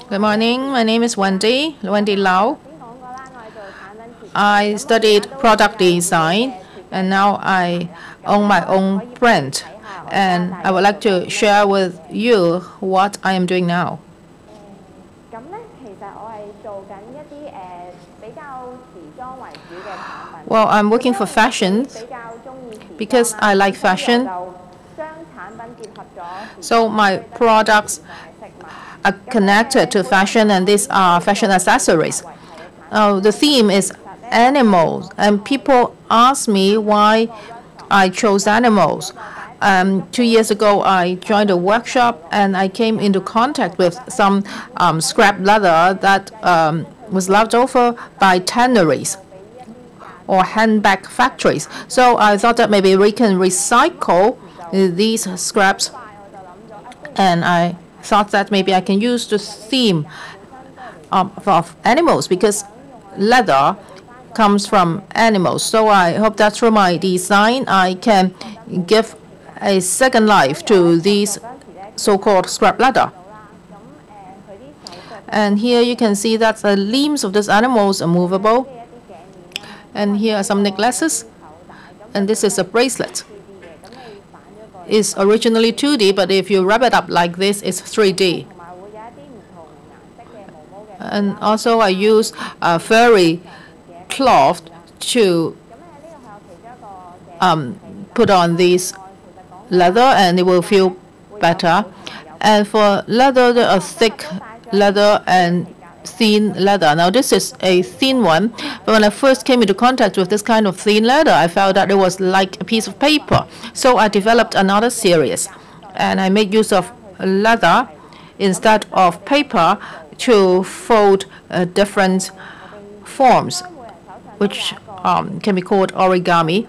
Good morning. My name is Wendy, Wendy Lau. I studied product design and now I own my own brand. And I would like to share with you what I am doing now. Well, I'm working for fashion because I like fashion. So my products are connected to fashion, and these are fashion accessories. The theme is animals, and people ask me why I chose animals. 2 years ago, I joined a workshop, and I came into contact with some scrap leather that was left over by tanneries or handbag factories. So I thought that maybe we can recycle these scraps, and I thought that maybe I can use the theme of animals because leather comes from animals. So I hope that through my design I can give a second life to these so-called scrap leather. And here you can see that the limbs of these animals are movable. And here are some necklaces. And this is a bracelet. It's originally 2D, but if you wrap it up like this, it's 3D. And also I use a furry cloth to put on these leather, and it will feel better. And for leather, there are thick leather and thin leather. Now this is a thin one, but when I first came into contact with this kind of thin leather, I felt that it was like a piece of paper. So I developed another series, and I made use of leather instead of paper to fold different forms, which can be called origami.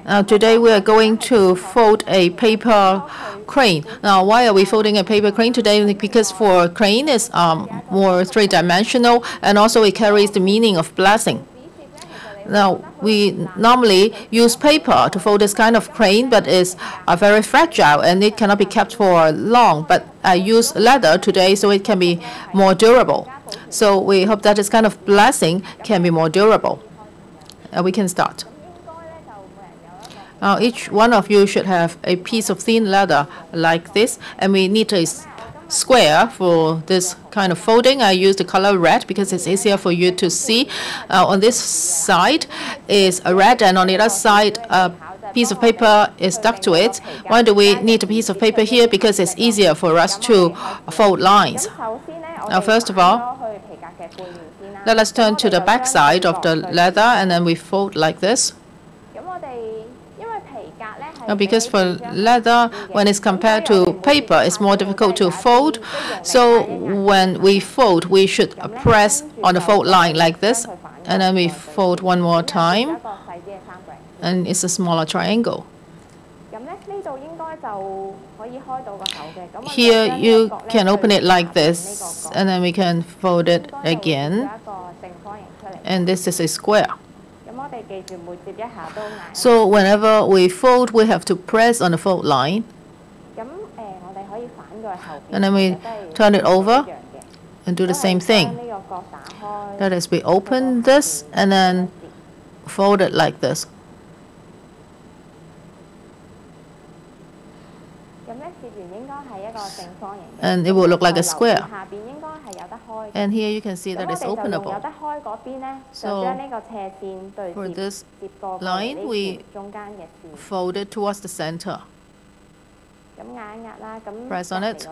Now today we are going to fold a paper crane. Now why are we folding a paper crane today? Because for crane is more three-dimensional, and also it carries the meaning of blessing. Now we normally use paper to fold this kind of crane, but it's very fragile and it cannot be kept for long. But I use leather today so it can be more durable. So we hope that this kind of blessing can be more durable. We can start. Each one of you should have a piece of thin leather like this, and we need a square for this kind of folding. I use the color red because it's easier for you to see. On this side is a red, and on the other side a piece of paper is stuck to it. Why do we need a piece of paper here? Because it's easier for us to fold lines. Now first of all, let us turn to the back side of the leather, and then we fold like this. Because for leather, when it's compared to paper, it's more difficult to fold. So when we fold, we should press on the fold line like this. And then we fold one more time. And it's a smaller triangle. Here you can open it like this. And then we can fold it again. And this is a square. So whenever we fold, we have to press on the fold line. And then we turn it over and do the same thing. That is, we open this and then fold it like this. And it will look like a square. And here you can see that it's openable. So for this line, we fold it towards the center. Press on it.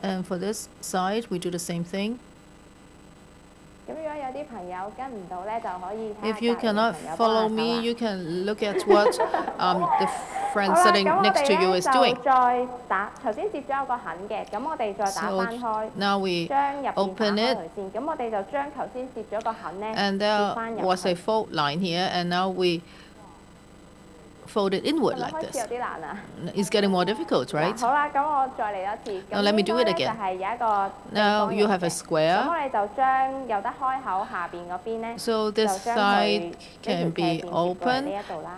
And for this side, we do the same thing. If you cannot follow me, you can look at what the friend sitting next to you is doing. So now we open it, and there was a fold line here, and now we fold it inward like this. It's getting more difficult, right? Now let me do it again. Now you have a square. So this side can be open,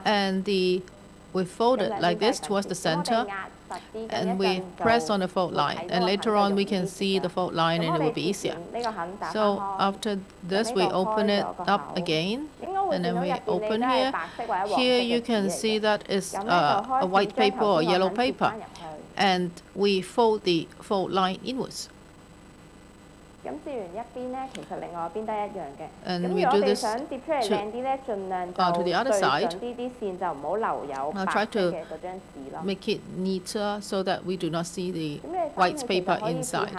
and we fold it like this towards the center. and we press on the fault line. And later on, we can see the fault line, and it will be easier. So after this, we open it up again, and then we open here. Here you can see that it's a white paper or yellow paper, and we fold the fault line inwards. And we do this to the other side. I'll try to make it neater so that we do not see the white paper inside.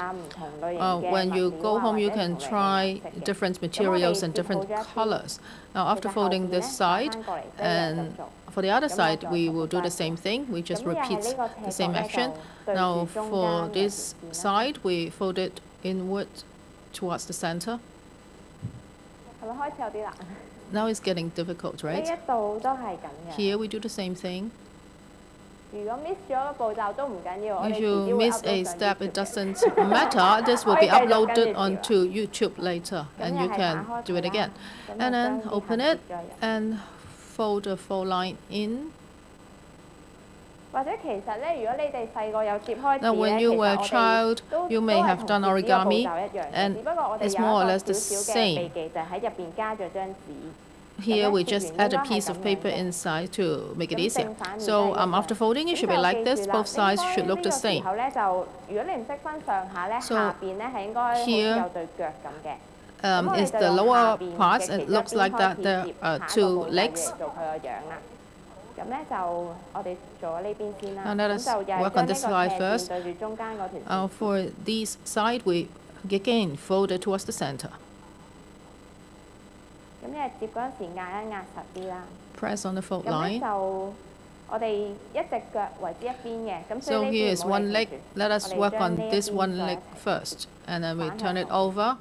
When you go home, you can try different materials and different colors. Now, after folding this side, and for the other side, we will do the same thing. We just repeat the same action. Now, for this side, we fold it inward towards the center. Now it's getting difficult, right? Here we do the same thing. If you miss a step, it doesn't matter. This will be uploaded onto YouTube later, and you can do it again. And then open it and fold the fault line in. Now, when you were a child, you may have done origami, and it's more or less the same. Here, we just add a piece of paper inside to make it easier. So after folding, it should be like this. Both sides should look the same. So here is the lower part. It looks like that there are two legs. Now let us work on this side first. For this side, we again fold it towards the center. Press on the fault line. So here is one leg. Let us work on this one leg first, and then we turn it over.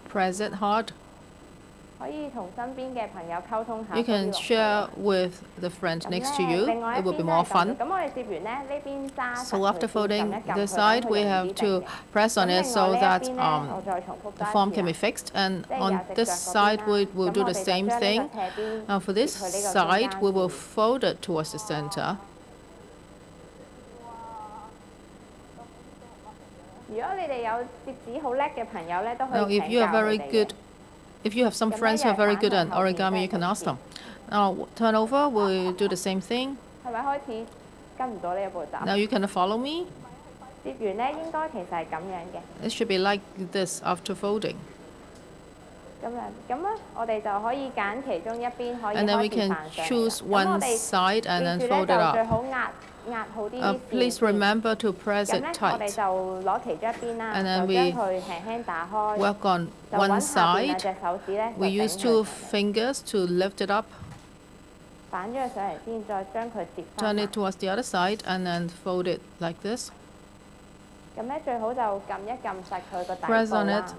Press it hard. You can share with the friend next to you. It will be more fun. So after folding this side, we have to press on it so that the form can be fixed. And on this side, we will do the same thing. Now for this side, we will fold it towards the center. Now, if you have some friends who are very good at origami, you can ask them. Now, turn over, we'll do the same thing. Now, you can follow me. It should be like this after folding. And then we can choose one side and then fold it up. Please remember to press it tight. And then we work on one side. We use 2 fingers to lift it up. Turn it towards the other side and then fold it like this. Press on it.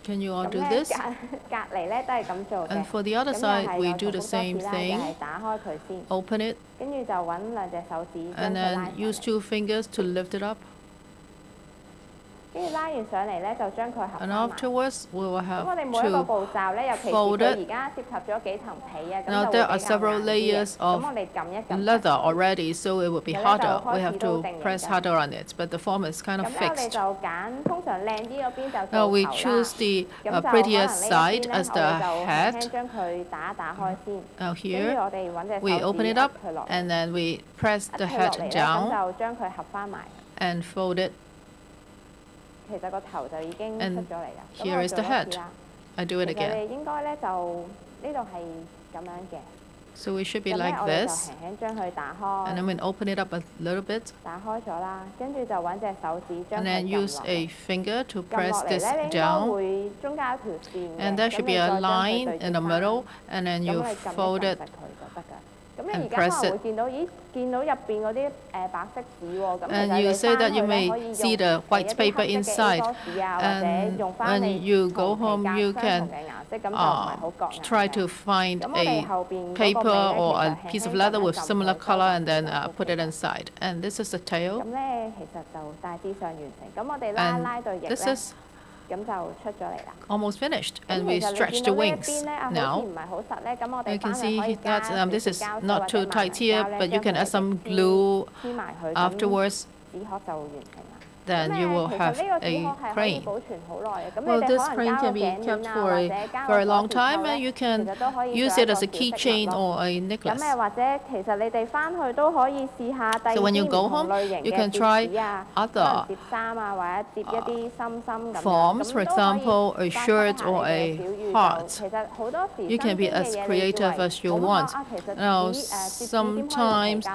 Can you all do this? And for the other side, we do the same thing. Open it. And then use 2 fingers to lift it up. And afterwards, we will have to fold it. Now, there are several layers of leather already, so it will be harder. We have to press harder on it, but the form is kind of fixed. Now, we choose the prettier side as the head. Now, here, we open it up, and then we press the head down and fold it. And here is the head. I do it again. So we should be like this. And then we open it up a little bit. And then use a finger to press this down. And there should be a line in the middle. And then you fold it and press it. And you say that you may see the white paper inside. And when you go home, you can try to find a paper or a piece of leather with similar color and then put it inside. And this is the tail. And this is almost finished, and we stretch the wings now. You can see that this is not too tight here, but you can add some glue afterwards. Then you will have a crane. Well, this crane can be kept for a very long time, and you can use it as a keychain or a necklace. So when you go home, you can try other forms, for example, a shirt or a heart. You can be as creative as you want. Now, sometimes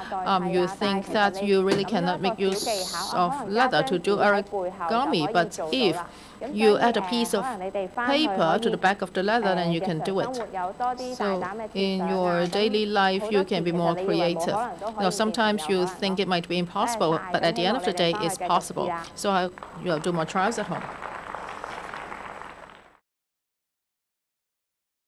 you think that you really cannot make use of leather to do origami, but if you add a piece of paper to the back of the leather, then you can do it. So in your daily life, you can be more creative. Now, sometimes you think it might be impossible, but at the end of the day, it's possible. So I'll do more trials at home.